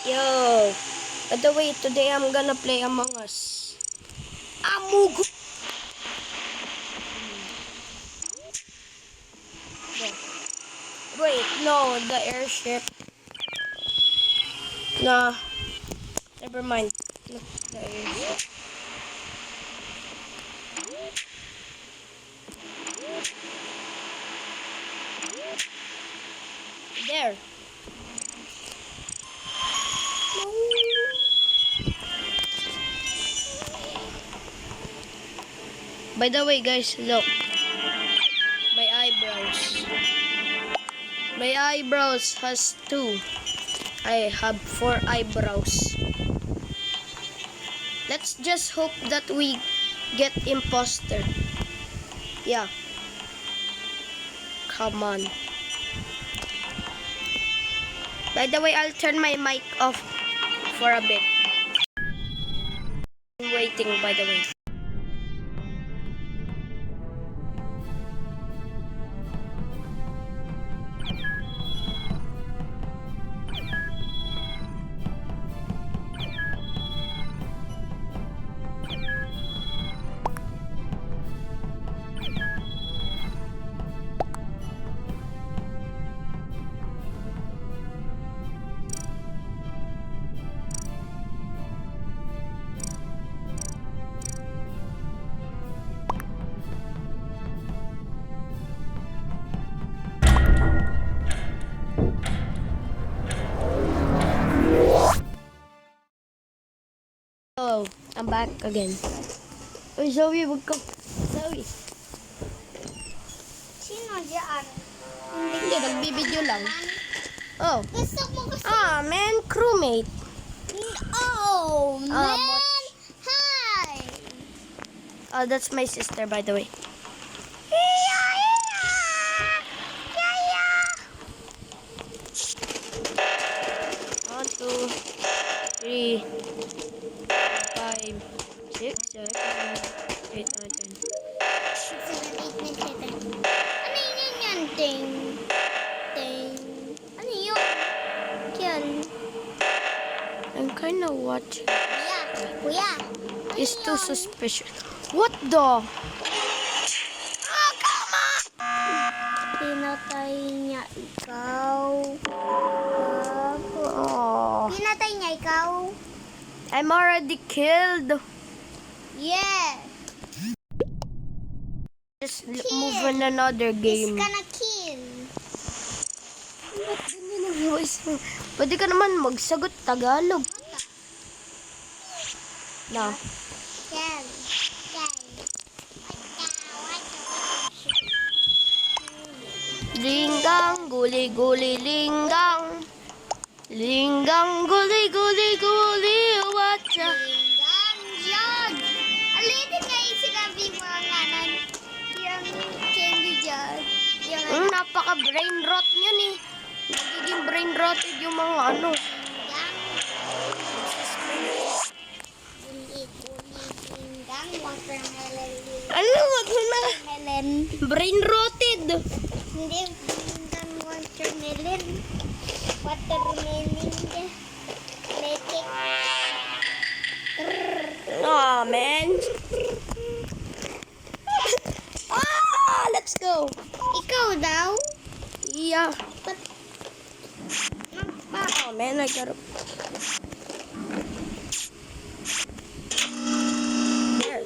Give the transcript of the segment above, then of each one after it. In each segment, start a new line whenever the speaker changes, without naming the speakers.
Yo, by the way, today I'm gonna play Among Us. Amug. Wait, no, the airship. Nah, never mind. Not the airship. There. By the way, guys, look. My eyebrows. My eyebrows has 2. I have 4 eyebrows. Let's just hope that we get imposter. Yeah. Come on. By the way, I'll turn my mic off for a bit. I'm waiting, by the way. Oh, I'm back again. Uy, Zoe, wag ka. Zoe.
Sino dyan?
Hindi, nagbibideo lang. Oh.
Gusto mo kasi...
Man, crewmate.
Oh, man!
But...
Hi!
Oh, that's my sister, by the way. One, 2, 3, 5, 6, 7, 8, 9, 10.
Ano yun yan? Ting. Ting. Ano yun? Yan.
I'm kind of watching.
Kuya.
It's too suspicious. What the? Oh, come on!
Pinatay niya ikaw.
Oh,
Pinatay niya ikaw?
I'm already killed.
Yeah.
Just move on another
He's
game.
gonna kill.
Ba't ganyan ang voice mo? Pwede ka naman magsagot Tagalog. Na.
Kill.
Linggang, guli-guli, linggang. Linggang, guli-guli, guli, watcha.
Linggang dyan. Alitin nga yung sinabi mo nga nun. Yung candy dyan. Yung
Napaka-brain rot niyan eh. Nagiging brain rotted yung mga ano.
linggang watermelon.
Ano, wag mo na.
Melon.
Brain rotted.
Hindi, linggang watermelon. Watermelon dyan. Lekik.
Aw, man. Let's go.
Ikaw daw?
Yeah.
Ba't
Oh, man, I gotta... There.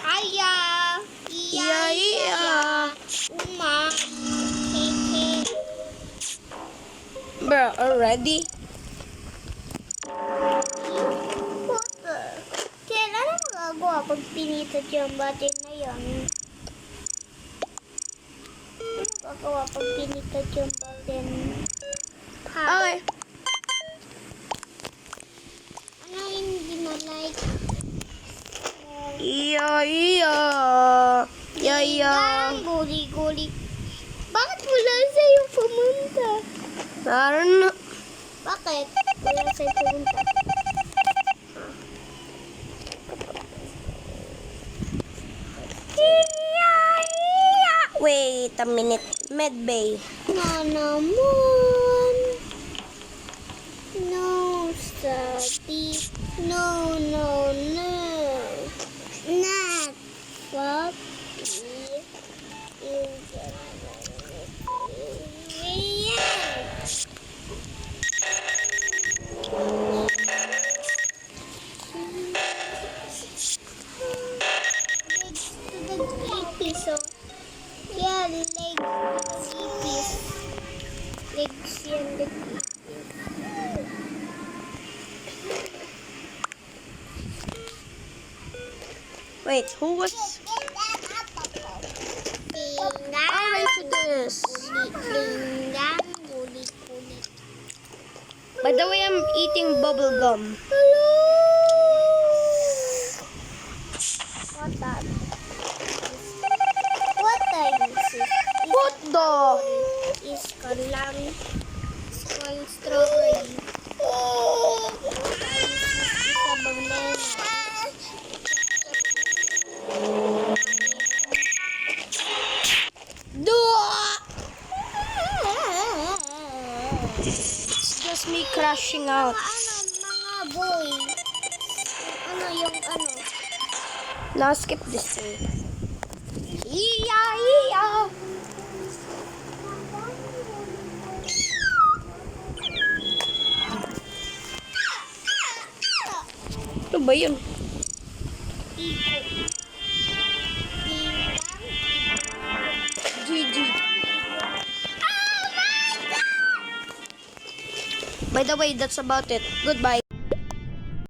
Aya!
Yeah.
Uma! Keke!
Bro, already?
What the? Kailan ang magagawa pag pinitot yung batin na yan? Ano magagawa pag pinitot yung batin?
Okay.
Ano hindi mo like?
Yeah.
Guli-guli. Bakit wala sa'yo pumunta?
I don't know.
Bakit? Wala sa'yo pumunta.
Wait a minute. Medbay.
Na naman. No, study. No, no, no. Not puppy. So, yeah, legs, ipis. Legs yan, ipis.
Wait, who was... I to this.
Linggang, gulit-gulit.
By the way, I'm eating bubble gum.
Hello! What that? What time is it?
What the?
Is kalang spoiled strawberry. Isa banana.
It's just me crashing out.
Mga boy. Ano yung ano?
Now skip this thing. Iya. Ano ba yun? GG. By the way, that's about it. Goodbye.